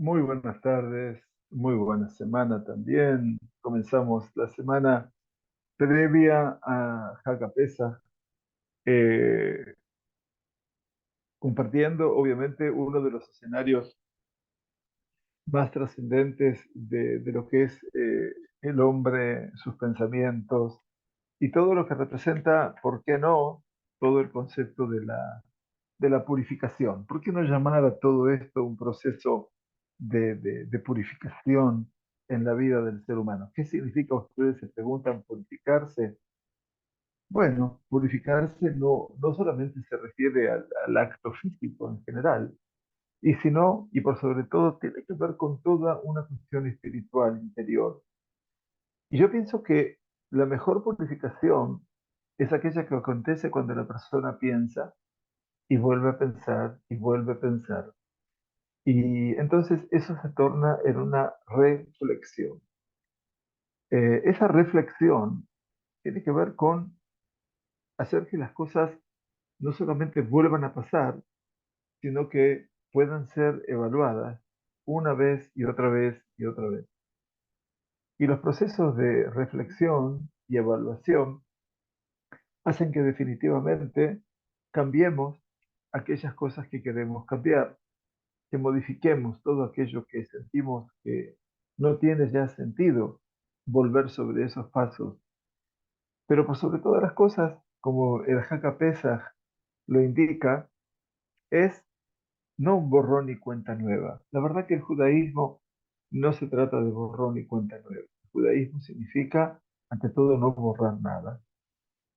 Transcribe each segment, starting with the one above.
Muy buenas tardes, muy buena semana también. Comenzamos la semana previa a Haga Pesach, eh, compartiendo obviamente uno de los escenarios más trascendentes de lo que es el hombre, sus pensamientos y todo lo que representa, ¿por qué no?, todo el concepto de la purificación. ¿Por qué no llamar a todo esto un proceso de purificación en la vida del ser humano? ¿Qué significa, ustedes se preguntan, purificarse? Bueno, purificarse no solamente se refiere al acto físico en general, y sino, y por sobre todo, tiene que ver con toda una cuestión espiritual interior. Y yo pienso que la mejor purificación es aquella que acontece cuando la persona piensa y vuelve a pensar y vuelve a pensar. Y entonces eso se torna en una reflexión. Esa reflexión tiene que ver con hacer que las cosas no solamente vuelvan a pasar, sino que puedan ser evaluadas una vez y otra vez y otra vez. Y los procesos de reflexión y evaluación hacen que definitivamente cambiemos aquellas cosas que queremos cambiar, que modifiquemos todo aquello que sentimos que no tiene ya sentido volver sobre esos pasos. Pero por sobre todas las cosas, como el Haka Pesach lo indica, es no un borrón y cuenta nueva. La verdad que el judaísmo no se trata de borrón y cuenta nueva. El judaísmo significa, ante todo, no borrar nada,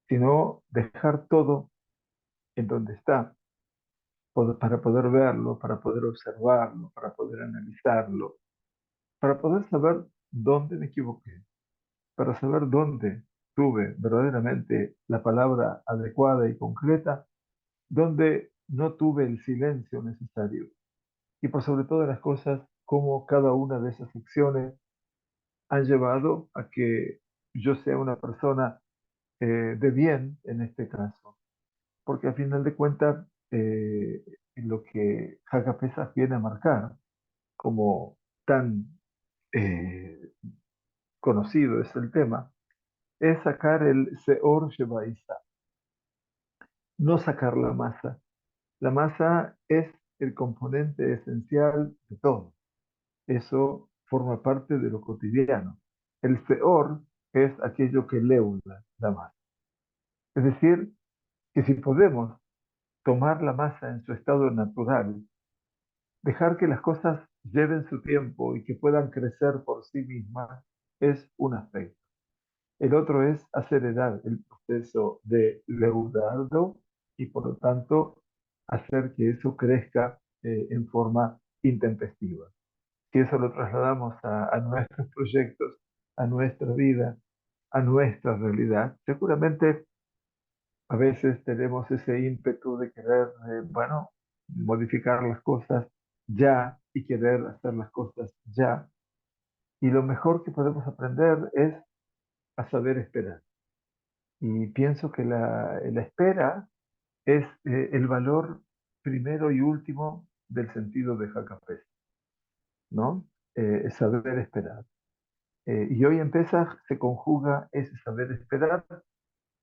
sino dejar todo en donde está, para poder verlo, para poder observarlo, para poder analizarlo, para poder saber dónde me equivoqué, para saber dónde tuve verdaderamente la palabra adecuada y concreta, dónde no tuve el silencio necesario. Y por sobre todas las cosas, cómo cada una de esas acciones han llevado a que yo sea una persona de bien en este caso. Porque al final de cuentas, lo que Haga Pesach viene a marcar como tan eh, conocido es el tema, es sacar el Seor Shebaisa, no sacar la masa. La masa es el componente esencial de todo. Eso forma parte de lo cotidiano. El Seor es aquello que leuda la masa. Es decir, que si podemos tomar la masa en su estado natural, dejar que las cosas lleven su tiempo y que puedan crecer por sí mismas, es un aspecto. El otro es acelerar el proceso de leudarlo y por lo tanto hacer que eso crezca en forma intempestiva. Si eso lo trasladamos a nuestros proyectos, a nuestra vida, a nuestra realidad, seguramente a veces tenemos ese ímpetu de querer, bueno, modificar las cosas ya y querer hacer las cosas ya. Y lo mejor que podemos aprender es a saber esperar. Y pienso que la espera es el valor primero y último del sentido de Jacapés, ¿no? Es saber esperar. Y hoy en Pesaj se conjuga ese saber esperar,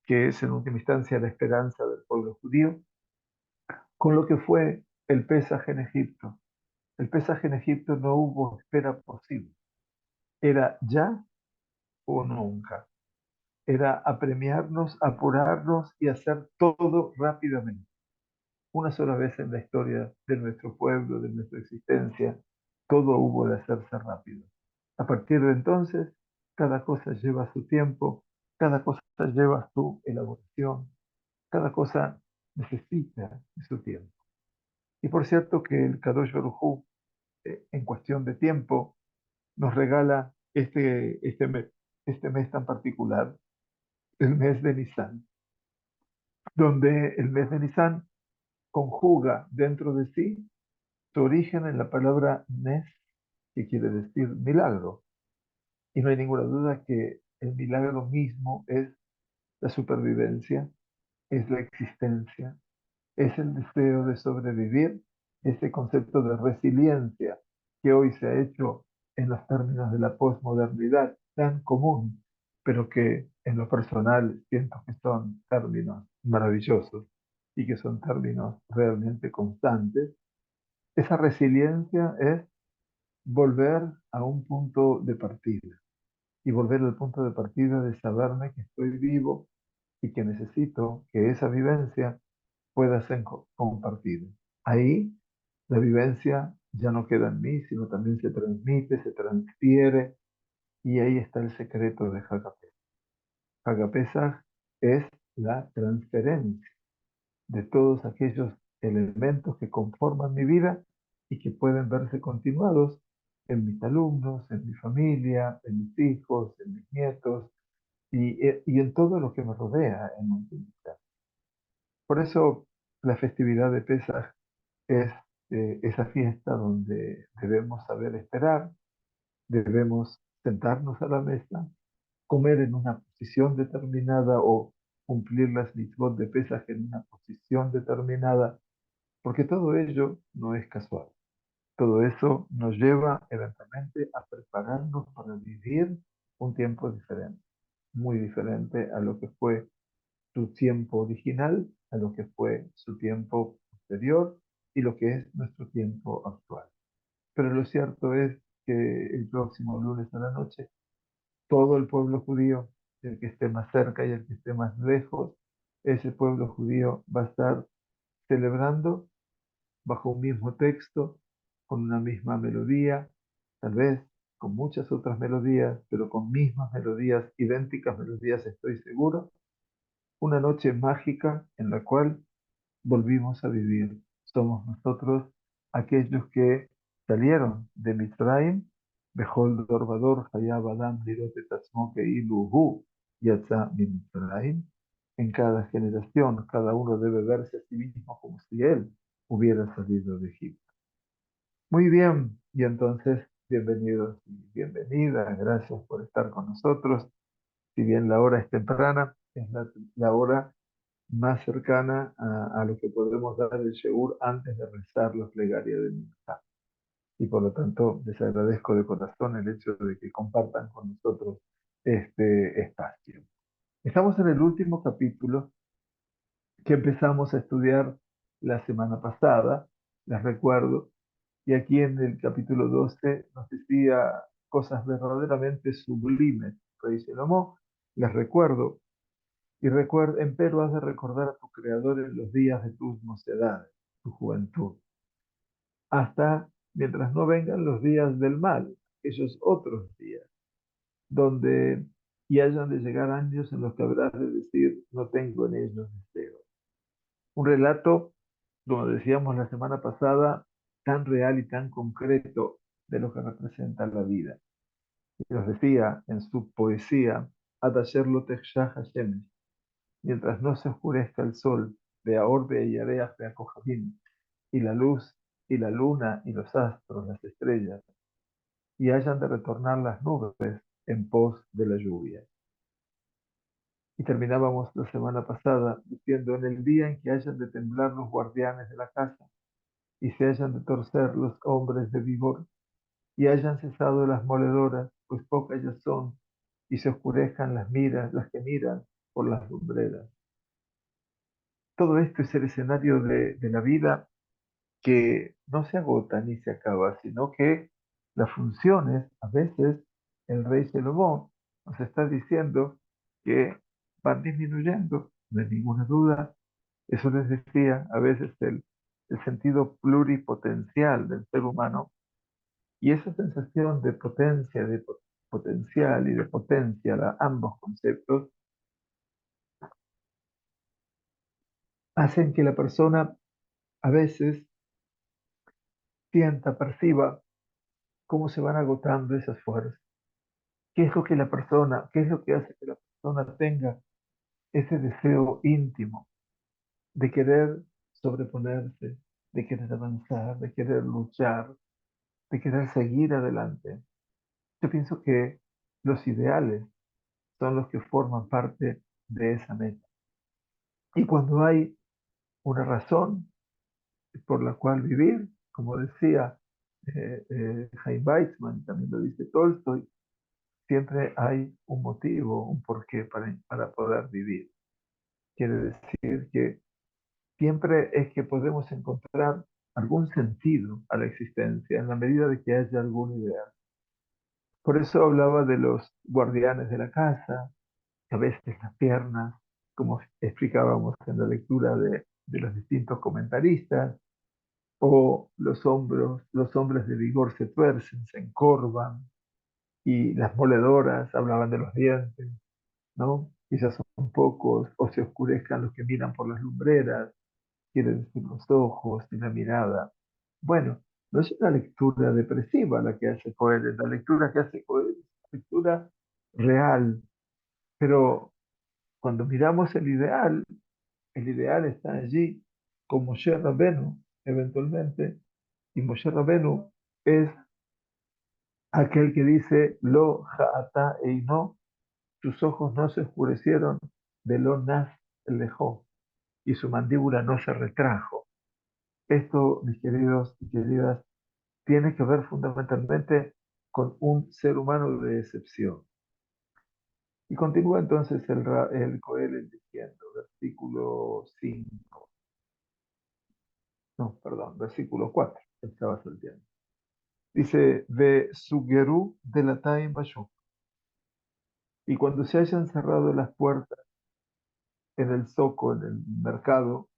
que es en última instancia la esperanza del pueblo judío, con lo que fue el Pesaj en Egipto. El Pesaj en Egipto no hubo espera posible. Era ya o nunca. Era apremiarnos, apurarnos y hacer todo rápidamente. Una sola vez en la historia de nuestro pueblo, de nuestra existencia, todo hubo de hacerse rápido. A partir de entonces, cada cosa lleva su tiempo, cada cosa lleva su elaboración, cada cosa necesita de su tiempo. Y por cierto que el Kadosh Baruj Hu, en cuestión de tiempo, nos regala este mes tan particular, el mes de Nisan, donde el mes de Nisan conjuga dentro de sí su origen en la palabra Nes, que quiere decir milagro. Y no hay ninguna duda que el milagro mismo es la supervivencia, es la existencia, es el deseo de sobrevivir, ese concepto de resiliencia que hoy se ha hecho en los términos de la posmodernidad tan común, pero que en lo personal siento que son términos maravillosos y que son términos realmente constantes. Esa resiliencia es volver a un punto de partida y volver al punto de partida de saberme que estoy vivo y que necesito que esa vivencia pueda ser compartida. Ahí la vivencia ya no queda en mí, sino también se transmite, se transfiere, y ahí está el secreto de Hagapesach. Hagapesach es la transferencia de todos aquellos elementos que conforman mi vida y que pueden verse continuados en mis alumnos, en mi familia, en mis hijos, en mis nietos y en todo lo que me rodea en un instante. Por eso la festividad de Pesaj es esa fiesta donde debemos saber esperar, debemos sentarnos a la mesa, comer en una posición determinada o cumplir las mitzvot de Pesaj en una posición determinada, porque todo ello no es casual. Todo eso nos lleva eventualmente a prepararnos para vivir un tiempo diferente, muy diferente a lo que fue su tiempo original, a lo que fue su tiempo posterior y lo que es nuestro tiempo actual. Pero lo cierto es que el próximo lunes a la noche, todo el pueblo judío, el que esté más cerca y el que esté más lejos, ese pueblo judío va a estar celebrando bajo un mismo texto, con una misma melodía, tal vez con muchas otras melodías, pero con mismas melodías, idénticas melodías, estoy seguro, una noche mágica en la cual volvimos a vivir. Somos nosotros aquellos que salieron de Mitzrayim, Bejol Dorvador, Hayab Adam, Lirot et Atzmo Keilu Hu, Yatza mi Mitzrayim. En cada generación, cada uno debe verse a sí mismo como si él hubiera salido de Egipto. Muy bien, y entonces, bienvenidos y bienvenidas, gracias por estar con nosotros. Si bien la hora es temprana, es la hora más cercana a lo que podemos dar el Shegur antes de rezar la plegaria de Minjá. Y por lo tanto, les agradezco de corazón el hecho de que compartan con nosotros este espacio. Estamos en el último capítulo que empezamos a estudiar la semana pasada, les recuerdo, y aquí en el capítulo 12 nos decía cosas verdaderamente sublimes. Rey Salomón, les recuerdo, y recuerda, empero has de recordar a tu Creador en los días de tus mocedades, tu juventud, hasta mientras no vengan los días del mal, esos otros días, donde y hayan de llegar años en los que habrás de decir, no tengo en ellos deseo. Un relato, como decíamos la semana pasada, tan real y tan concreto de lo que representa la vida. Y nos decía en su poesía, Adasher lo techshah Hashem, mientras no se oscurezca el sol, de Aorbe y Areas de Acojabín, y la luz, y la luna, y los astros, las estrellas, y hayan de retornar las nubes en pos de la lluvia. Y terminábamos la semana pasada diciendo, en el día en que hayan de temblar los guardianes de la casa, y se hayan de torcer los hombres de vigor, y hayan cesado las moledoras, pues pocas ya son, y se oscurezcan las que miran por las lumbreras. Todo esto es el escenario de la vida que no se agota ni se acaba, sino que las funciones, a veces el rey Salomón nos está diciendo que van disminuyendo, no hay ninguna duda. Eso les decía a veces el sentido pluripotencial del ser humano y esa sensación de potencia, de potencial y de potencia, ambos conceptos, hacen que la persona a veces sienta, perciba cómo se van agotando esas fuerzas. ¿Qué es lo que la persona, qué es lo que hace que la persona tenga ese deseo íntimo de querer sobreponerse, de querer avanzar, de querer luchar, de querer seguir adelante? Yo pienso que los ideales son los que forman parte de esa meta. Y cuando hay una razón por la cual vivir, como decía Chaim Weizmann, también lo dice Tolstoy, siempre hay un motivo, un porqué para poder vivir. Quiere decir que siempre es que podemos encontrar algún sentido a la existencia en la medida de que haya algún ideal. Por eso hablaba de los guardianes de la casa, que a veces las piernas, como explicábamos en la lectura de los distintos comentaristas, o los hombros, los hombres de vigor se tuercen, se encorvan, y las moledoras hablaban de los dientes, ¿no? Quizás son pocos, o se oscurezcan los que miran por las lumbreras, quiere decir los ojos y la mirada. Bueno, no es una lectura depresiva la que hace Coelho, la lectura que hace Coelho es una lectura real, pero cuando miramos el ideal está allí, como Moshe Rabbeinu, eventualmente, y Moshe Rabbeinu es aquel que dice, Lo ha'ata eino, sus ojos no se oscurecieron, de lo nas lejó, y su mandíbula no se retrajo. Esto, mis queridos y queridas, tiene que ver fundamentalmente con un ser humano de excepción. Y continúa entonces el Coelho diciendo, versículo 5, no, perdón, versículo 4, estaba salteando. Dice, de Sugeru de la Taim Bashuk. Y cuando se hayan cerrado las puertas en el zoco, en el mercado,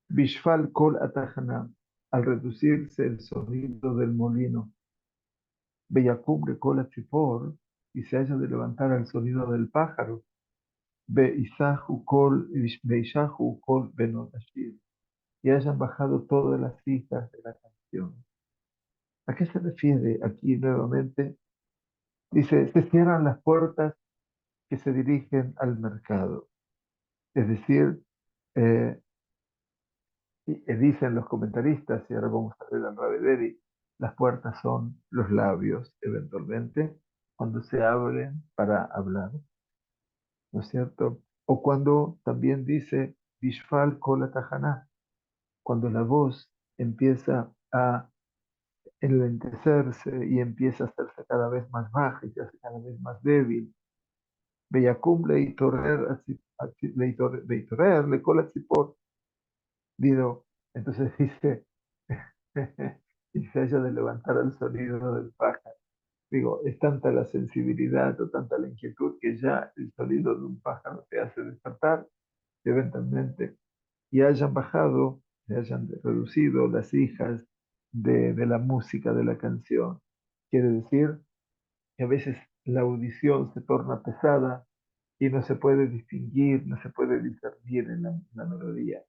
Bishfal Kol Atahanam, al reducirse el sonido del molino, Beyakum Kol Atzipor, y se haya de levantar el sonido del pájaro, Beisahu Kol Beishahu Kol Benotashir, y hayan bajado todas las hijas de la canción. ¿A qué se refiere aquí nuevamente? Dice, se cierran las puertas que se dirigen al mercado. Es decir, eh, dicen los comentaristas, y ahora vamos a ver al Ravederi, las puertas son los labios, eventualmente, cuando se abren para hablar, ¿no es cierto? O cuando también dice, Bishfal Kol Atahaná, cuando la voz empieza a enlentecerse y empieza a hacerse cada vez más baja y se hace cada vez más débil. Beyakum leitorer, leitorer, le cola tzipor. Digo, entonces dice, y se haya de levantar el sonido del pájaro. Digo, es tanta la sensibilidad o tanta la inquietud que ya el sonido de un pájaro te hace despertar, eventualmente, y hayan bajado, se hayan reducido las hijas de la música de la canción. Quiere decir que a veces la audición se torna pesada y no se puede distinguir, no se puede discernir en la melodía.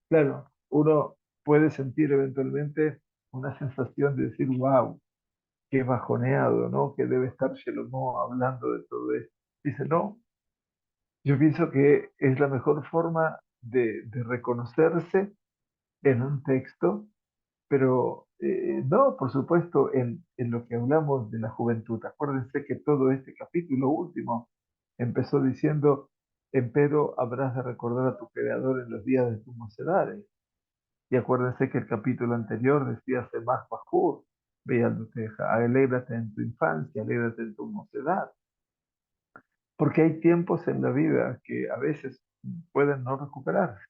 Claro, uno puede sentir eventualmente una sensación de decir, wow, qué bajoneado, ¿no? Que debe estar Shelomo hablando de todo esto. Dice, no, yo pienso que es la mejor forma de reconocerse en un texto, pero no, por supuesto, en lo que hablamos de la juventud. Acuérdense que todo este capítulo último empezó diciendo, empero habrás de recordar a tu Creador en los días de tus mocedades. Y acuérdense que el capítulo anterior decía, Semach Bajur, Bealduteja, alégrate en tu infancia, alégrate en tu mocedad. Porque hay tiempos en la vida que a veces pueden no recuperarse.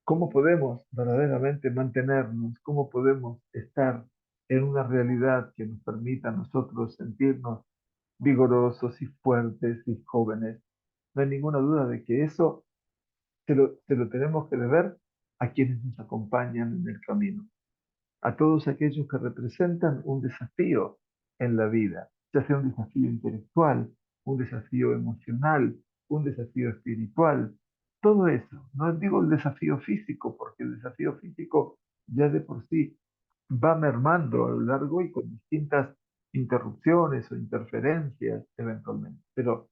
¿Cómo podemos verdaderamente mantenernos? ¿Cómo podemos estar en una realidad que nos permita a nosotros sentirnos vigorosos y fuertes y jóvenes? No hay ninguna duda de que eso se lo tenemos que deber a quienes nos acompañan en el camino, a todos aquellos que representan un desafío en la vida, ya sea un desafío intelectual, un desafío emocional, un desafío espiritual, todo eso. No digo el desafío físico, porque el desafío físico ya de por sí va mermando a lo largo y con distintas interrupciones o interferencias eventualmente. Pero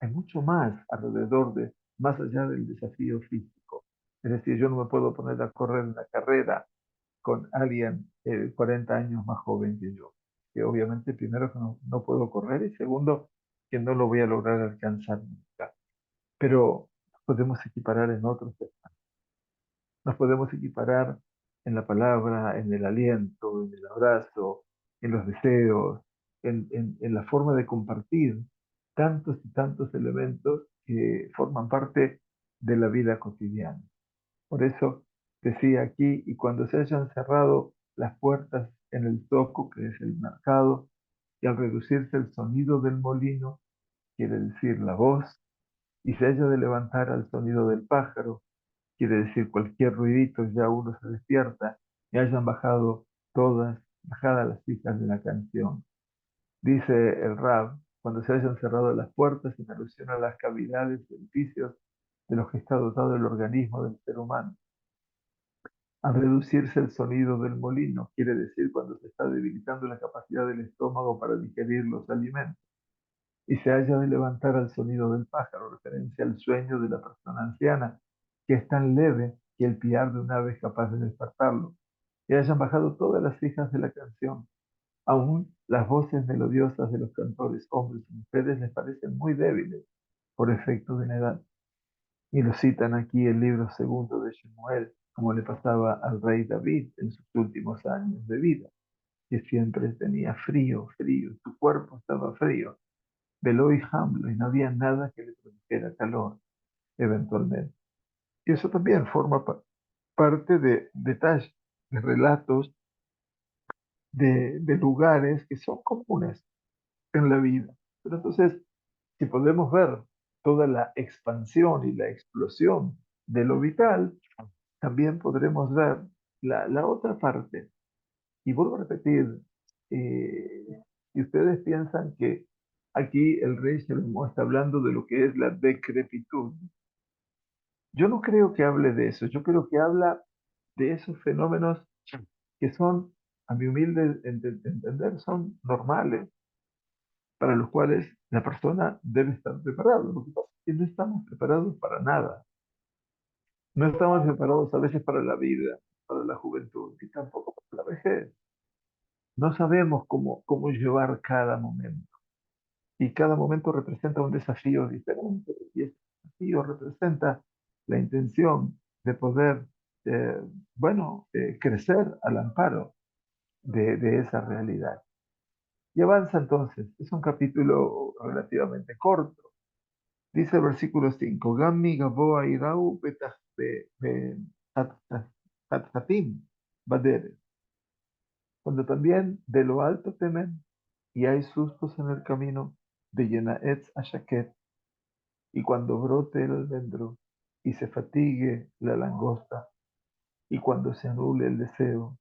hay mucho más alrededor más allá del desafío físico. Es decir, yo no me puedo poner a correr una carrera con alguien 40 años más joven que yo. Que obviamente, primero, que no puedo correr y segundo, que no lo voy a lograr alcanzar nunca. Pero nos podemos equiparar en otros temas. Nos podemos equiparar en la palabra, en el aliento, en el abrazo, en los deseos, en la forma de compartir tantos y tantos elementos que forman parte de la vida cotidiana. Por eso decía aquí, y cuando se hayan cerrado las puertas en el zoco, que es el mercado, y al reducirse el sonido del molino, quiere decir la voz, y se haya de levantar al sonido del pájaro, quiere decir cualquier ruidito, ya uno se despierta, y hayan bajadas las cifras de la canción. Dice el Rab, cuando se hayan cerrado las puertas en alusión a las cavidades y orificios de los que está dotado el organismo del ser humano. Al reducirse el sonido del molino, quiere decir cuando se está debilitando la capacidad del estómago para digerir los alimentos. Y se haya de levantar al sonido del pájaro, referencia al sueño de la persona anciana, que es tan leve que el piar de un ave es capaz de despertarlo. Y hayan bajado todas las hijas de la canción. Aún las voces melodiosas de los cantores, hombres y mujeres, les parecen muy débiles por efecto de la edad. Y lo citan aquí el libro segundo de Shemuel, como le pasaba al rey David en sus últimos años de vida, que siempre tenía frío, frío, su cuerpo estaba frío, veló y hambre, y no había nada que le produjera calor eventualmente. Y eso también forma parte de detalles, de relatos, de lugares que son comunes en la vida. Pero entonces, si podemos ver toda la expansión y la explosión de lo vital, también podremos ver la otra parte. Y vuelvo a repetir, si ustedes piensan que aquí el rey Salomón está hablando de lo que es la decrepitud, yo no creo que hable de eso, yo creo que habla de esos fenómenos que son, a mi humilde entender, son normales, para los cuales la persona debe estar preparada. Lo que pasa es que no estamos preparados para nada. No estamos preparados a veces para la vida, para la juventud y tampoco para la vejez. No sabemos cómo llevar cada momento. Y cada momento representa un desafío diferente. Y ese desafío representa la intención de poder, eh, crecer al amparo de esa realidad. Y avanza entonces. Es un capítulo relativamente corto. Dice el versículo 5, Gammi Gaboa Irau Hatzatim Badere. Cuando también de lo alto temen y hay sustos en el camino de Yenaetz a Shaket, y cuando brote el almendro y se fatigue la langosta, y cuando se anule el deseo,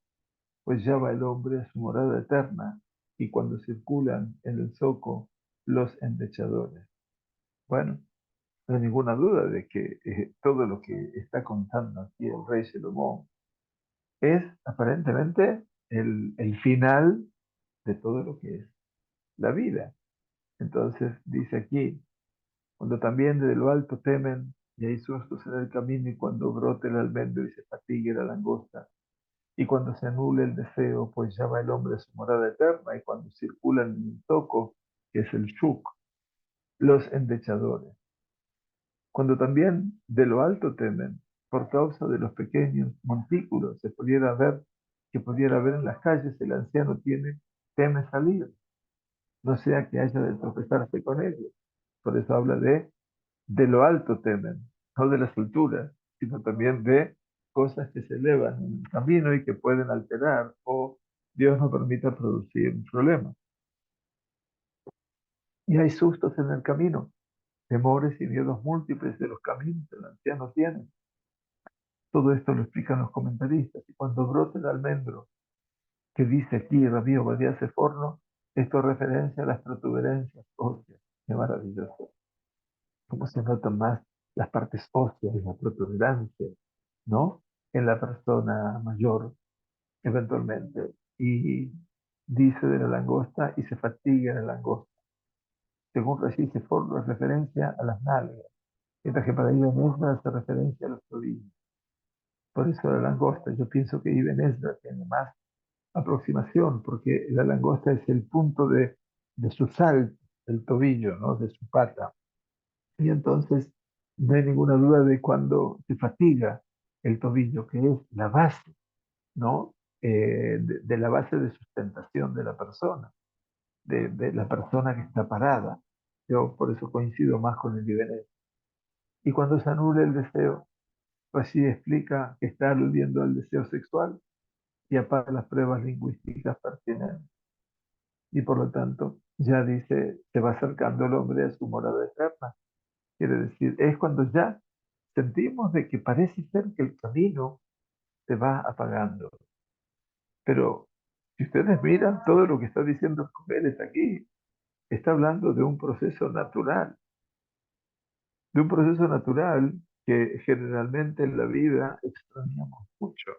pues ya va el hombre a su morada eterna, y cuando circulan en el zoco los endechadores. Bueno, no hay ninguna duda de que todo lo que está contando aquí el rey Salomón es aparentemente el final de todo lo que es la vida. Entonces dice aquí, cuando también desde lo alto temen y hay sustos en el camino y cuando brote el almendro y se fatigue la langosta y cuando se anule el deseo, pues ya va el hombre a su morada eterna y cuando circulan en el toco, que es el shuk, los endechadores. Cuando también de lo alto temen, por causa de los pequeños montículos, que pudiera ver en las calles, el anciano teme salir, no sea que haya de tropezarse con ellos. Por eso habla de lo alto temen, no de las alturas, sino también de cosas que se elevan en el camino y que pueden alterar o Dios no permita producir un problema. Y hay sustos en el camino, temores y miedos múltiples de los caminos que el anciano tiene. Todo esto lo explican los comentaristas. Y cuando brote el almendro, que dice aquí Rabí Obadiah Seforno, esto referencia a las protuberancias óseas. Qué maravilloso. Cómo se notan más las partes óseas y la protuberancia, ¿no? En la persona mayor, eventualmente. Y dice de la langosta y se fatiga la langosta. Según Rashi Seforno, es referencia a las nalgas, mientras que para Ibn Ezra hace referencia a los tobillos. Por eso la langosta, yo pienso que Ibn Ezra tiene más aproximación, porque la langosta es el punto de su salto, el tobillo, ¿no? De su pata. Y entonces no hay ninguna duda de cuando se fatiga el tobillo, que es la base ¿no? De la base de sustentación de la persona, de la persona que está parada. Yo por eso coincido más con el Ibn. Y cuando se anula el deseo, Rashi explica que está aludiendo al deseo sexual y apaga las pruebas lingüísticas pertinentes. Y por lo tanto, ya dice, se va acercando el hombre a su morada eterna. Quiere decir, es cuando ya sentimos de que parece ser que el camino se va apagando. Pero si ustedes miran todo lo que está diciendo Cogeles aquí, está hablando de un proceso natural que generalmente en la vida extrañamos mucho.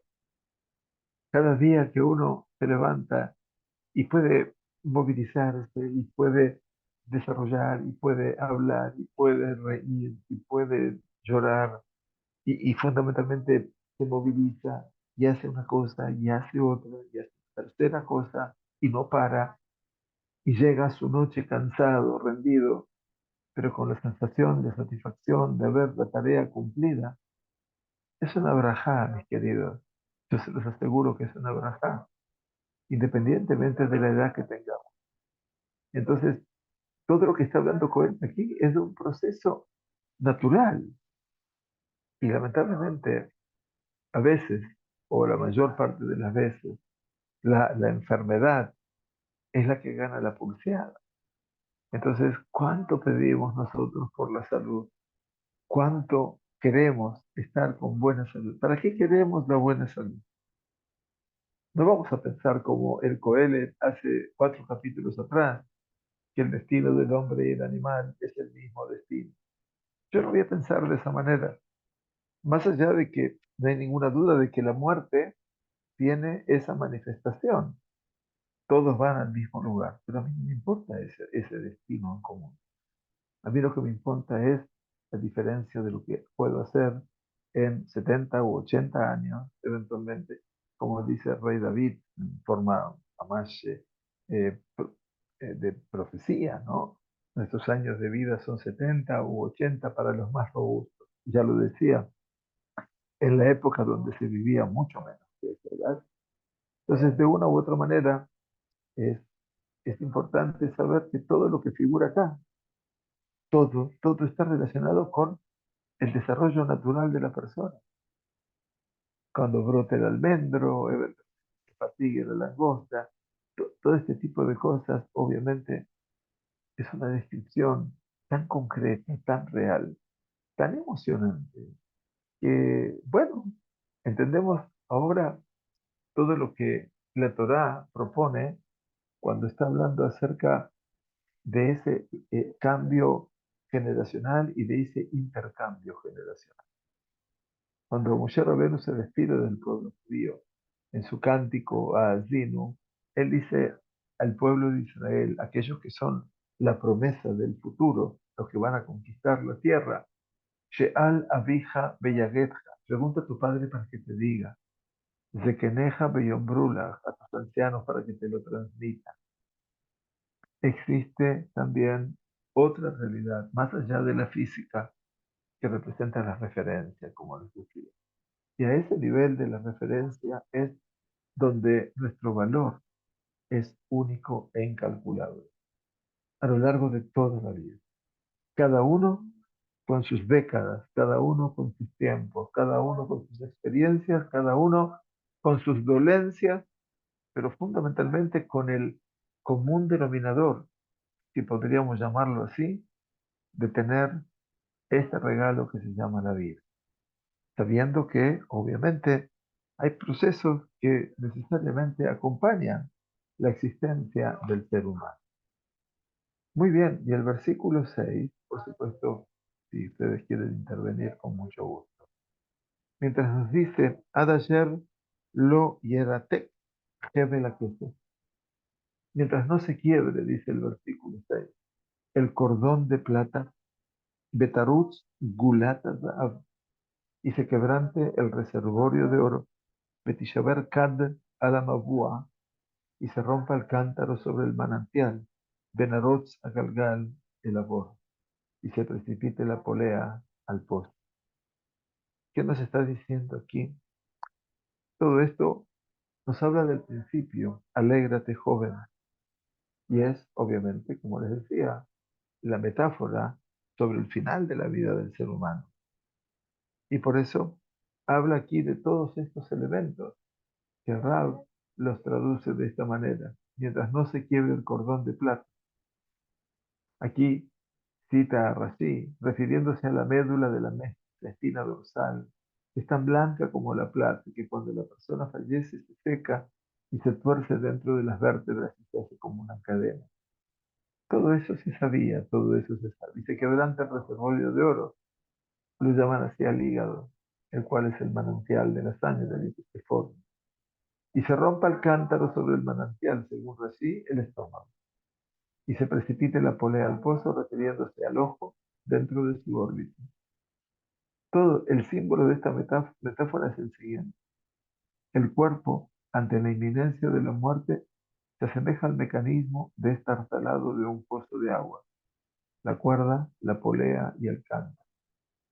Cada día que uno se levanta y puede movilizarse y puede desarrollar y puede hablar y puede reír y puede llorar y fundamentalmente se moviliza y hace una cosa y hace otra y hace una tercera cosa y no para y llega a su noche cansado, rendido, pero con la sensación de satisfacción de ver la tarea cumplida. Es una braja, mis queridos. Yo se los aseguro que es una braja, independientemente de la edad que tengamos. Entonces, todo lo que está hablando Cohen aquí es de un proceso natural y lamentablemente a veces, o la mayor parte de las veces, la enfermedad es la que gana la pulseada. Entonces, ¿cuánto pedimos nosotros por la salud? ¿Cuánto queremos estar con buena salud? ¿Para qué queremos la buena salud? No vamos a pensar como el Coelho hace 4 capítulos atrás, que el destino del hombre y el animal es el mismo destino. Yo no voy a pensar de esa manera, más allá de que no hay ninguna duda de que la muerte tiene esa manifestación. Todos van al mismo lugar, pero a mí no me importa ese destino en común. A mí lo que me importa es la diferencia de lo que puedo hacer en 70 u 80 años, eventualmente, como dice el rey David, en forma más de profecía, ¿no? Nuestros años de vida son 70 u 80 para los más robustos. Ya lo decía, en la época donde se vivía mucho menos que esa edad. Entonces, de una u otra manera, es, es importante saber que todo lo que figura acá, todo está relacionado con el desarrollo natural de la persona. Cuando brote el almendro, se fatigue la langosta, todo este tipo de cosas, obviamente, es una descripción tan concreta, tan real, tan emocionante, que, bueno, entendemos ahora todo lo que la Torá propone cuando está hablando acerca de ese cambio generacional y de ese intercambio generacional. Cuando Moshe Rabbeinu se despide del pueblo judío en su cántico a Azinu, él dice al pueblo de Israel, aquellos que son la promesa del futuro, los que van a conquistar la tierra, She'al Abija Beyagetja, pregunta a tu padre para que te diga, Zekeneja Beyombrula, a tus ancianos para que te lo transmitan. Existe también otra realidad, más allá de la física, que representa la referencia, como les decía. Y a ese nivel de la referencia es donde nuestro valor es único e incalculable a lo largo de toda la vida. Cada uno con sus décadas, cada uno con sus tiempos, cada uno con sus experiencias, cada uno con sus dolencias, pero fundamentalmente con el común denominador, si podríamos llamarlo así, de tener este regalo que se llama la vida, sabiendo que obviamente hay procesos que necesariamente acompañan la existencia del ser humano. Muy bien, y el versículo 6, por supuesto, si ustedes quieren intervenir, con mucho gusto. Mientras nos dice, Adayer lo yeratek, la queso. Mientras no se quiebre, dice el versículo 6, el cordón de plata, betarutz gulata zaav, y se quebrante el reservorio de oro, betishaber kad alamabua, y se rompa el cántaro sobre el manantial, benarotz agalgal el abor, y se precipite la polea al pozo. ¿Qué nos está diciendo aquí? Todo esto nos habla del principio, alégrate joven, y es, obviamente, como les decía, la metáfora sobre el final de la vida del ser humano. Y por eso habla aquí de todos estos elementos que Rab los traduce de esta manera, mientras no se quiebre el cordón de plata. Aquí cita a Rashi, refiriéndose a la médula de la espina dorsal, que es tan blanca como la plata, que cuando la persona fallece se seca y se tuerce dentro de las vértebras y se hace como una cadena. Todo eso se sabía, todo eso se sabe. Y se quebranta el reservorio de oro, lo llaman así al hígado, el cual es el manantial de la sangre, dice que forma. Y se rompa el cántaro sobre el manantial, según Rashi, el estómago. Y se precipite la polea al pozo, refiriéndose al ojo dentro de su órbita. Todo el símbolo de esta metáfora es el siguiente. El cuerpo, ante la inminencia de la muerte, se asemeja al mecanismo destartalado de un pozo de agua, la cuerda, la polea y el cántaro.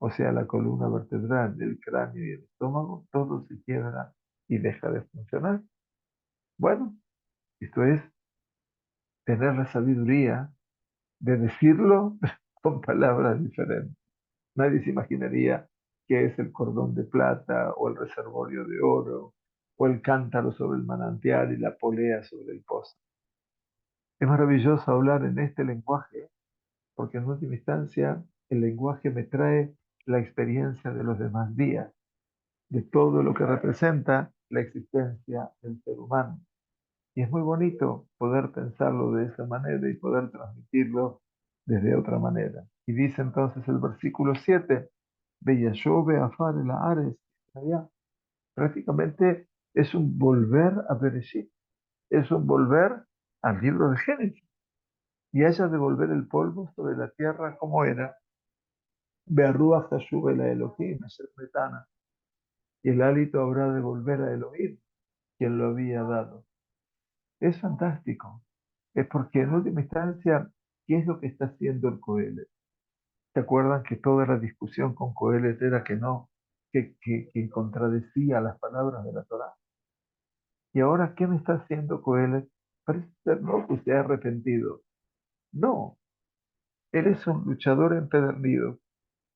O sea, la columna vertebral, el cráneo y el estómago, todo se quiebra y deja de funcionar. Bueno, esto es tener la sabiduría de decirlo con palabras diferentes. Nadie se imaginaría qué es el cordón de plata o el reservorio de oro o el cántaro sobre el manantial y la polea sobre el pozo. Es maravilloso hablar en este lenguaje porque en última instancia el lenguaje me trae la experiencia de los demás días, de todo lo que representa la existencia del ser humano. Y es muy bonito poder pensarlo de esa manera y poder transmitirlo desde otra manera. Y dice entonces el versículo 7, Beyashó Beafar el Ares, allá. Prácticamente es un volver a Bereshit, es un volver al libro de Génesis. Y haya devolver el polvo sobre la tierra como era, Bearruach Tashub el Elohim, Asher Metana, y el hálito habrá de volver a Elohim, quien lo había dado. Es fantástico. Es porque en última instancia, ¿qué es lo que está haciendo el Coelet? ¿Se acuerdan que toda la discusión con Coelet era que no, que contradecía las palabras de la Torá? ¿Y ahora qué me está haciendo Coelet? Parece ser no que se ha arrepentido. No, él es un luchador empedernido,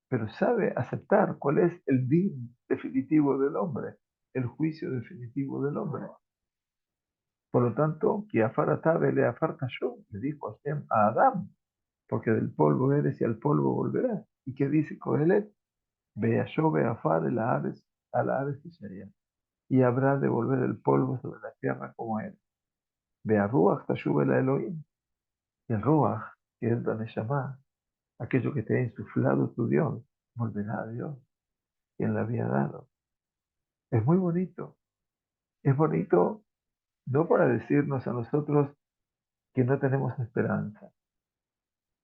pero sabe aceptar cuál es el din definitivo del hombre, el juicio definitivo del hombre. Por lo tanto, que Afaratabe le yo, le dijo Hashem a Adán, porque del polvo eres y al polvo volverás. ¿Y qué dice Coelet? Vea yo, vea far, a la aves y sería. Y habrá de volver el polvo sobre la tierra como era. Vea Ruach, Tashube la Elohim. Y el Ruach, que es la Neshama, aquello que te ha insuflado tu Dios, volverá a Dios, quien le había dado. Es muy bonito. Es bonito no para decirnos a nosotros que no tenemos esperanza.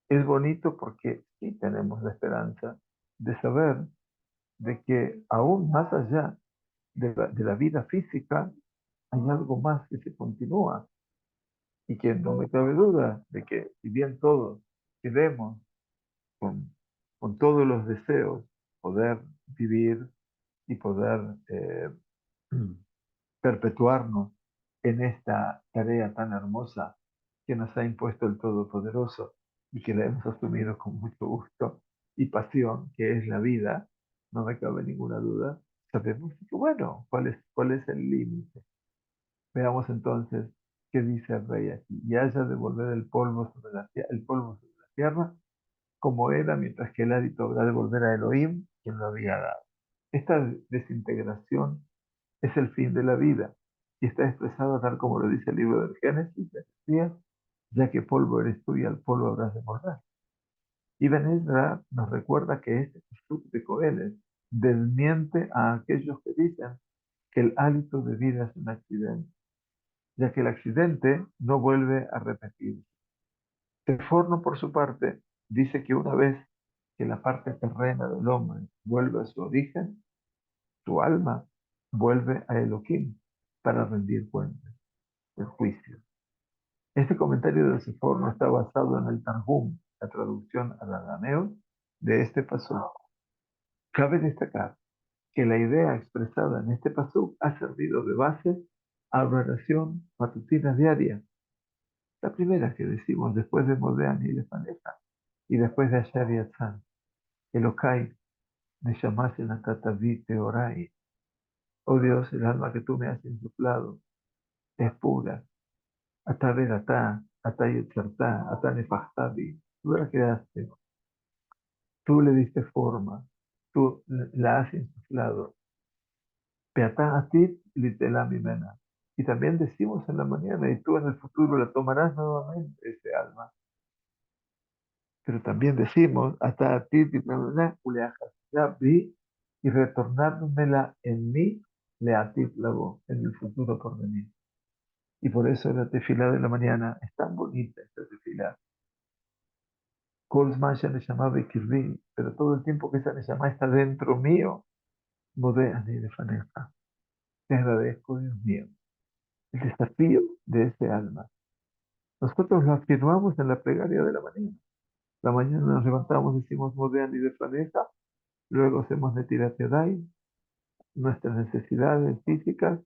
Es bonito porque sí tenemos la esperanza de saber de que aún más allá de la vida física hay algo más que se continúa y que no me cabe duda de que si bien todos queremos con, con todos los deseos poder vivir y poder perpetuarnos en esta tarea tan hermosa que nos ha impuesto el Todopoderoso y que la hemos asumido con mucho gusto y pasión, que es la vida, no me cabe ninguna duda, sabemos que, bueno, cuál es el límite. Veamos entonces qué dice el rey aquí. Y haya de volver el polvo sobre la tierra, como era, mientras que el hábito habrá de volver a Elohim, quien lo había dado. Esta desintegración es el fin de la vida y está expresado tal como lo dice el libro del Génesis, decía, ya que polvo eres tú y al polvo habrás de volver. Ibn Ezra nos recuerda que este pasuk de Coelet desmiente a aquellos que dicen que el hálito de vida es un accidente, ya que el accidente no vuelve a repetirse. Teforno, por su parte, dice que una vez que la parte terrena del hombre vuelve a su origen, su alma vuelve a Elohim para rendir cuentas, el juicio. Este comentario de Teforno está basado en el Targum, la traducción al arameo de este pasú. Cabe destacar que la idea expresada en este pasú ha servido de base oración matutina diaria. La primera que decimos después de Modean y de Faneja y después de Asher Yatzan. Elokai, Neshamash en la Tatavite Orai. Oh Dios, el alma que tú me has insuflado es pura. Ata Verata, Ata Yetzarta, Ata Nefachtavi. Tú la creaste, tú le diste forma, tú la has insuflado. Peatá Atit Litela Mimena. Y también decimos en la mañana, y tú en el futuro la tomarás nuevamente, ese alma. Pero también decimos, hasta Atit Litela Mimena, y retornármela en mí, le Atit Labo, en el futuro por venir. Y por eso la tefilá de la mañana es tan bonita, esta tefilá. Kol Zman Sheneshama Bekirbi, pero todo el tiempo que esa Neshama está dentro mío, Modéani de Faneja. Te agradezco, Dios mío, el desafío de ese alma. Nosotros lo afirmamos en la plegaria de la mañana. La mañana nos levantamos, decimos Modéani de Faneja, luego hacemos Netirat Yadayim, nuestras necesidades físicas,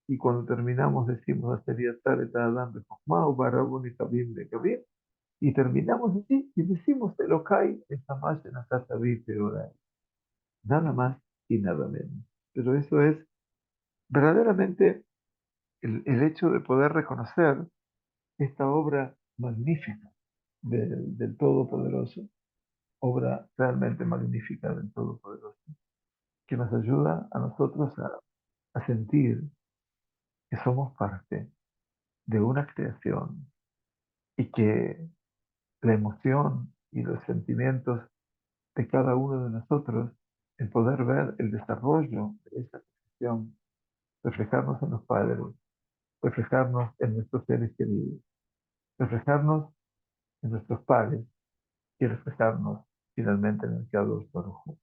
y cuando terminamos decimos Aseriat Taret Adam Bechokmah, Ubarabun y Kabim de Kabim, y terminamos así y decimos Elokai, Esamash en Akatavi Teorai. Nada más y nada menos. Pero eso es verdaderamente el hecho de poder reconocer esta obra magnífica del Todopoderoso, obra realmente magnífica del Todopoderoso, que nos ayuda a nosotros a sentir que somos parte de una creación y que la emoción y los sentimientos de cada uno de nosotros, el poder ver el desarrollo de esa creación, reflejarnos en los padres, reflejarnos en nuestros seres queridos, reflejarnos en nuestros pares y reflejarnos finalmente en el Creador Baruj Hu.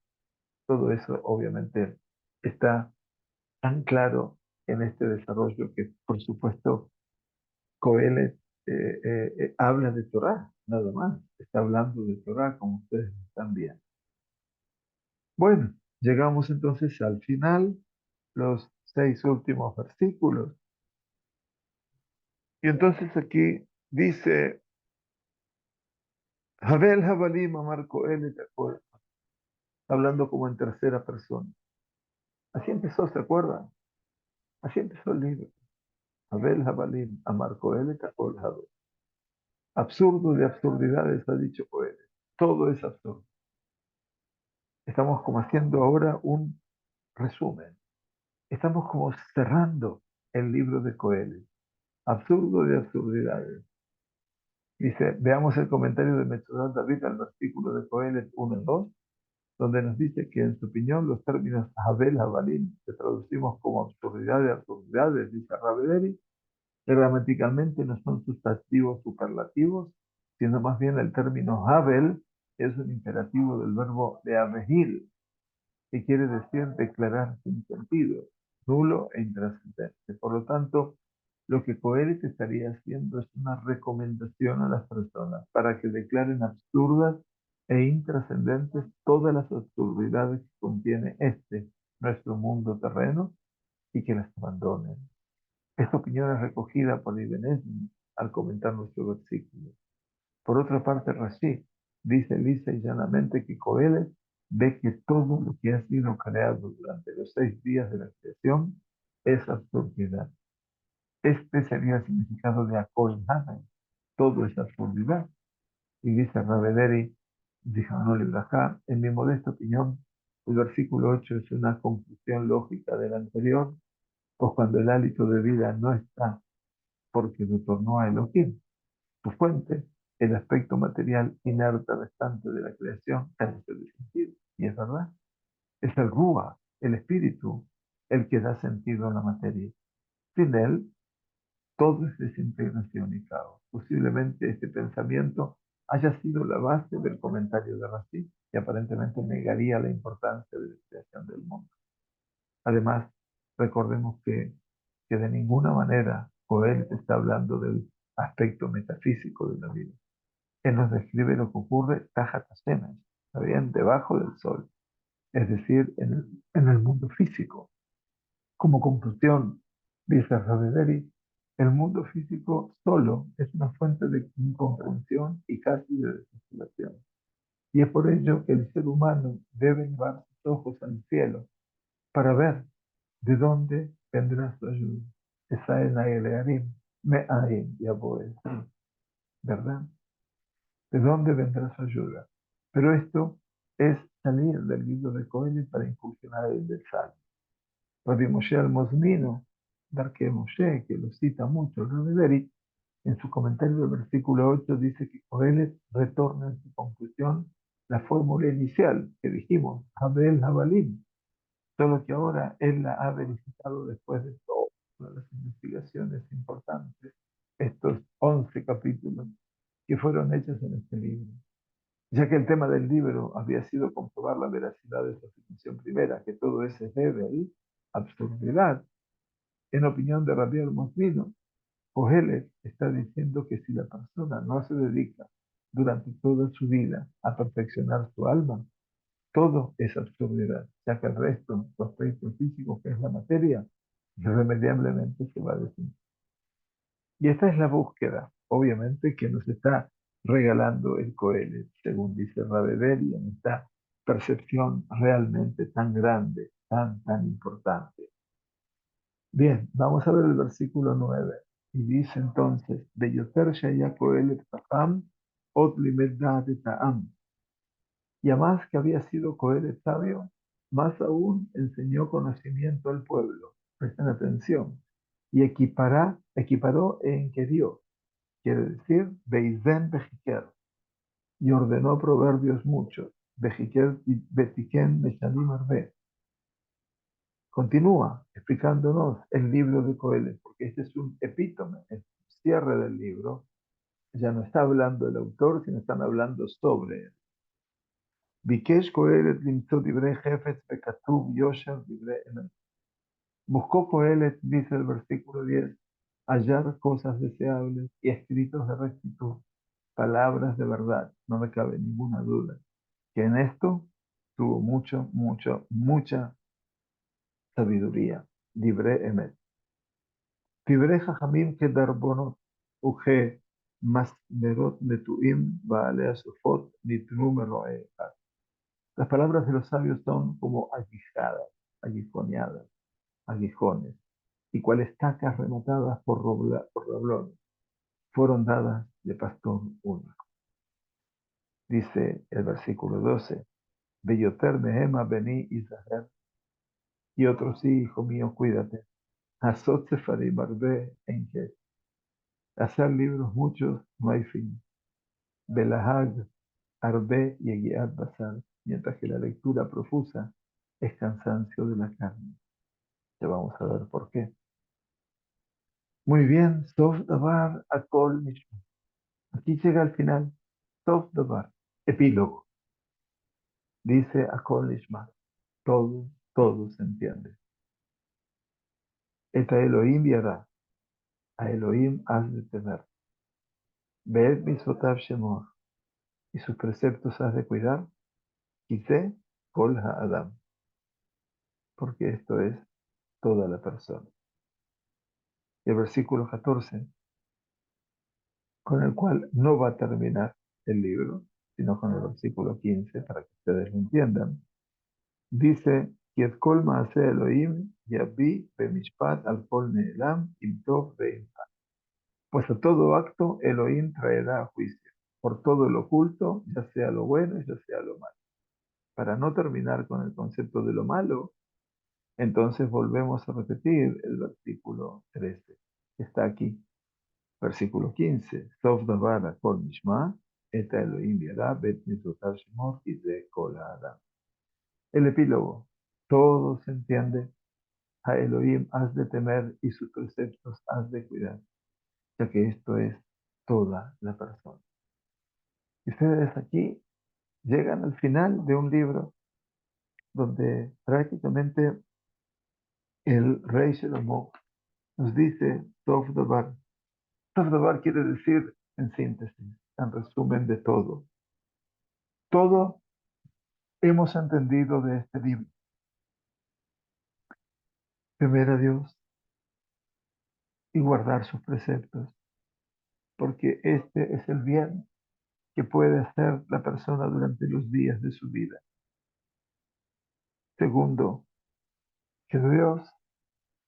Todo eso obviamente está tan claro en este desarrollo que, por supuesto, Coelet habla de Torah, nada más. Está hablando de Torah, como ustedes están viendo. Bueno, llegamos entonces al final, los 6 últimos versículos. Y entonces aquí dice, Habel Habalim Amar Coelet, hablando como en tercera persona. Así empezó, ¿se acuerdan? Así empezó el libro. Abel Habalim, Amar Coelet, Habel. Absurdo de absurdidades, ha dicho Coelet. Todo es absurdo. Estamos como haciendo ahora un resumen. Estamos como cerrando el libro de Coelet. Absurdo de absurdidades. Dice, veamos el comentario de Metzudat David al versículo de Coelet 1:2, donde nos dice que en su opinión los términos Abel Habalim, que traducimos como absurdidad de absurdidades, dice Ravederi, gramaticalmente no son sustantivos superlativos, sino más bien el término Habel es un imperativo del verbo de abehil, que quiere decir declarar sin sentido, nulo e intrascendente. Por lo tanto, lo que Coelet estaría haciendo es una recomendación a las personas para que declaren absurdas e intrascendentes todas las absurdidades que contiene nuestro mundo terreno, y que las abandonen. Esta opinión es recogida por Ibn Ezra al comentar nuestro versículo. Por otra parte, Rashi dice lisa y llanamente que Coelet ve que todo lo que ha sido creado durante los 6 días de la creación es absurdidad. Este sería el significado de Akol Hamen. Todo es absurdidad. Y dice Ravederi, Zichrono Libraja, en mi modesta opinión, el versículo 8 es una conclusión lógica del anterior, pues cuando el hálito de vida no está porque retornó a Elohim, su fuente, el aspecto material inerte restante de la creación carece de sentido. Y es verdad, es el Rúa, el espíritu, el que da sentido a la materia. Sin él, todo es desintegración y caos. Posiblemente este pensamiento haya sido la base del comentario de Rashi, que aparentemente negaría la importancia de la creación del mundo. Además, recordemos que de ninguna manera Joel está hablando del aspecto metafísico de la vida. Él nos describe lo que ocurre Tajat Hashemesh, ¿está bien? Debajo del sol, es decir, en el mundo físico, como conclusión Dice Ravederi, el mundo físico solo es una fuente de incomprensión y casi de desesperación. Y es por ello que el ser humano debe llevar sus ojos al cielo para ver de dónde vendrá su ayuda. Esa es la Elearim, Me'ain y Aboel, ¿verdad? ¿De dónde vendrá su ayuda? Pero esto es salir del libro de Coelet para incursionar en el del Salmo. Rabbi Moshe al-Mosmino, Darke Moshe, que lo cita mucho el Ravederi, en su comentario del versículo 8 dice que Coelet retorna en su conclusión la fórmula inicial que dijimos, Abel Habalim, solo que ahora él la ha verificado después de todas las investigaciones importantes, estos 11 capítulos que fueron hechos en este libro. Ya que el tema del libro había sido comprobar la veracidad de su afirmación primera, que todo es Hebel, absurdidad, en opinión de Rabbi al-Mosvino, Kohelet está diciendo que si la persona no se dedica durante toda su vida a perfeccionar su alma, todo es absurdidad, ya que el resto, su aspecto físico, que es la materia, irremediablemente se va a desintegrar. Y esta es la búsqueda, obviamente, que nos está regalando el Coelet, según dice Ravederi, en esta percepción realmente tan grande, tan importante. Bien, vamos a ver el versículo 9. Y dice entonces, Beyoter Shaya Coelet Chacham, Ot Limed Da'at Ta'am. Y a más que había sido Coelet sabio, más aún enseñó conocimiento al pueblo. Presten atención. Y equiparó e inquirió. Quiere decir, Beizen Bejiker. Y ordenó proverbios muchos. Bejiker y Betiken Meshalim Arbe. Continúa explicándonos el libro de Coelet, porque este es un epítome, el cierre del libro. Ya no está hablando el autor, sino están hablando sobre él. Bikesh Coelet limtzot divrei jefetz bekatuv yosher divrei emet. Buscó Coelet, dice el versículo 10, hallar cosas deseables y escritos de rectitud, palabras de verdad. No me cabe ninguna duda que en esto tuvo mucha sabiduría. Divrei emet. Divrei Jajamim que darbonot, uje masmerot netuim, baale asofot, nitnu meroe. Las palabras de los sabios son como aguijadas, aguijoneadas, aguijones, y cual estacas rematadas por rablones, fueron dadas de pastor único. Dice el versículo 12, Beyoter mehema beni Israel, y otro sí, hijo mío, cuídate. Hazot sefarim arbe en que hacer libros muchos no hay fin. Belahag arbe y eguiat basar, mientras que la lectura profusa es cansancio de la carne. Ya vamos a ver por qué. Muy bien, Sof Dabar Akol Nishma. Aquí llega al final. Sof Dabar, epílogo. Dice Akol Nishma. Todo se entiende. Eta Elohim yara. A Elohim has de temer. Be'et mitzvotav shemor. Y sus preceptos has de cuidar. Quise kol ha'adam. Porque esto es toda la persona. El versículo 14, con el cual no va a terminar el libro, sino con el versículo 15, para que ustedes lo entiendan. Dice, Yet kol maase Elohim yabi bemishpat al kol ne'elam im tov ve'im ra. Pues a todo acto Elohim traerá juicio, por todo lo oculto, ya sea lo bueno, ya sea lo malo. Para no terminar con el concepto de lo malo, entonces volvemos a repetir el versículo 13, que está aquí. Versículo 15. Sof davar kol nishma, eta Elohim yara bet mitzvotav shemor y de kol ha'adam. El epílogo. Todo se entiende. A Elohim has de temer y sus preceptos has de cuidar, ya que esto es toda la persona. Y ustedes aquí llegan al final de un libro donde prácticamente el rey Shlomo nos dice Tov Dabar. Tov Dabar quiere decir, en síntesis, en resumen de todo. Todo hemos entendido de este libro. Temer a Dios, y guardar sus preceptos, porque este es el bien que puede hacer la persona durante los días de su vida. Segundo, que Dios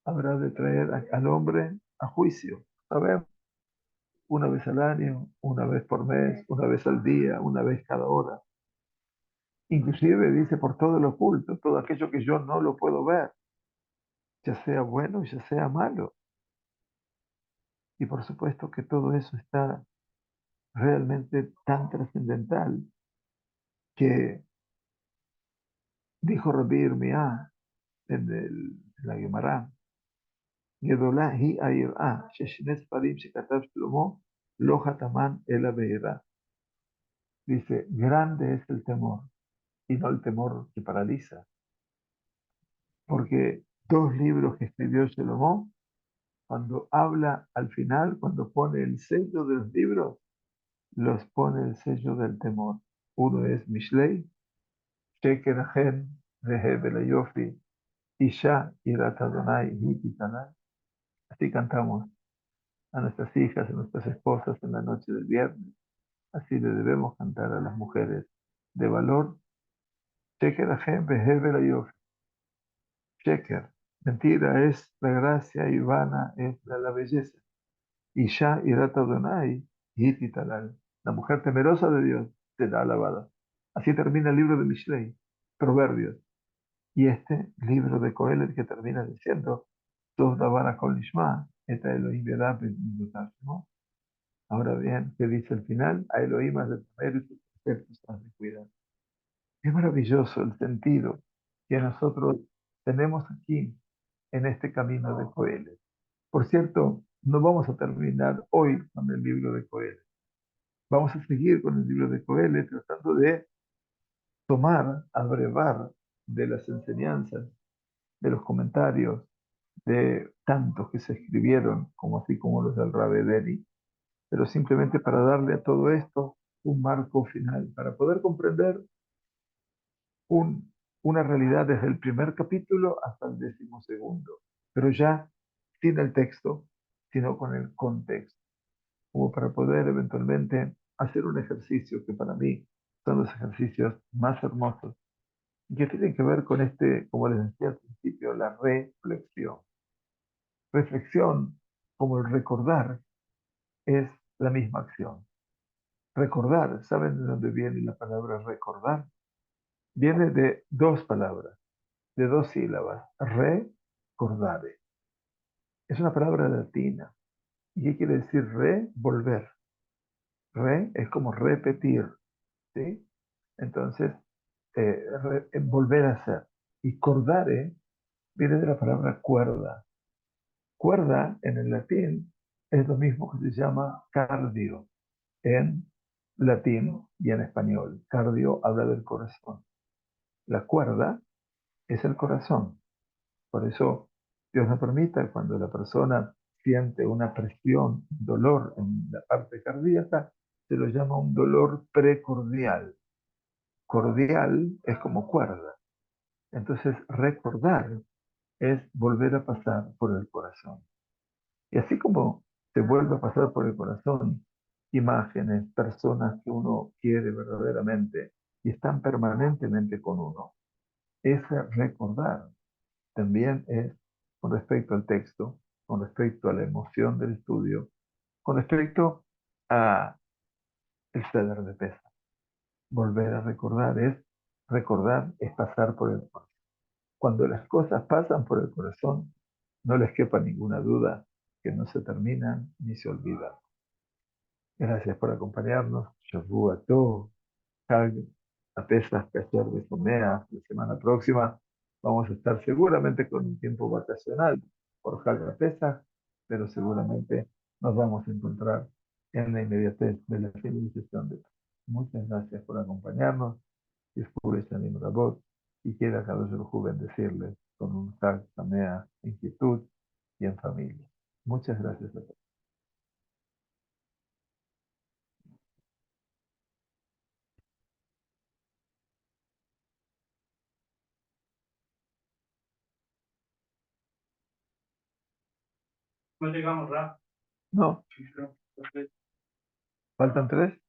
habrá de traer al hombre a juicio. A ver, una vez al año, una vez por mes, una vez al día, una vez cada hora. Inclusive dice por todo lo oculto, todo aquello que yo no lo puedo ver, ya sea bueno, ya sea malo. Y por supuesto que todo eso está realmente tan trascendental que dijo Rabbi Irmía en la Gemara, גדולה היא היראה ששני ספרים שכתב שלמה לא חתמן אלא ביראה. Dice, grande es el temor y no el temor que paraliza, porque dos libros que escribió Salomón, cuando habla al final, cuando pone el sello de los libros, los pone el sello del temor. Uno es Mishlei, Sheker Achen, Vehe Yofi, Isha Irat Adonai Hiti Tanai. Así cantamos a nuestras hijas, a nuestras esposas en la noche del viernes. Así le debemos cantar a las mujeres de valor. Sheker Achen, Vehe Yofi. Sheker, mentira es la gracia y vana es la belleza. Isha Irat Adonai Hiti Tanai. La mujer temerosa de Dios será alabada. Así termina el libro de Mishlei, Proverbios. Y este libro de Coelet que termina diciendo, Tov Davar Kol Nishma, Eta Elohim Yadab Bendigotar Shemo. Ahora bien, ¿qué dice el final? A Elohim has de temer y sus preceptos has de cuidar. Es maravilloso el sentido que nosotros tenemos aquí en este camino de Coelet. Por cierto, no vamos a terminar hoy con el libro de Coelet. Vamos a seguir con el libro de Coelet tratando de tomar, abrevar de las enseñanzas, de los comentarios, de tantos que se escribieron, como así como los del Rabbe Deni, pero simplemente para darle a todo esto un marco final, para poder comprender un- una realidad desde el primer capítulo hasta el 12.º, pero ya sin el texto, sino con el contexto, como para poder eventualmente hacer un ejercicio que para mí son los ejercicios más hermosos y que tienen que ver con este, como les decía al principio, la reflexión. Reflexión, como el recordar, es la misma acción. Recordar, ¿saben de dónde viene la palabra recordar? Viene de dos palabras, de dos sílabas. Recordare. Es una palabra latina. ¿Y qué quiere decir re? Volver. Re es como repetir, ¿sí? Entonces, volver a hacer. Y cordare viene de la palabra cuerda. Cuerda en el latín es lo mismo que se llama cardio en latín y en español. Cardio habla del corazón. La cuerda es el corazón. Por eso Dios nos permita cuando la persona siente una presión, un dolor en la parte cardíaca, se lo llama un dolor precordial. Cordial es como cuerda. Entonces recordar es volver a pasar por el corazón. Y así como se vuelve a pasar por el corazón imágenes, personas que uno quiere verdaderamente y están permanentemente con uno, ese recordar también es con respecto al texto, con respecto a la emoción del estudio, con respecto a el ceder de pesa. Volver a recordar es pasar por el corazón. Cuando las cosas pasan por el corazón, no les quepa ninguna duda que no se terminan ni se olvidan. Gracias por acompañarnos. Shavua Tov, Hag, a Pesach, Kasher Besomea. La semana próxima vamos a estar seguramente con un tiempo vacacional por Hag a Pesach, pero seguramente nos vamos a encontrar en la inmediatez de la finalización de Pesach. Muchas gracias por acompañarnos. Descubre Shanim Rabot y quiera cada uno bendecirles con un Hag Samea en quietud y en familia. Muchas gracias a todos. No llegamos, Ra. No, faltan tres.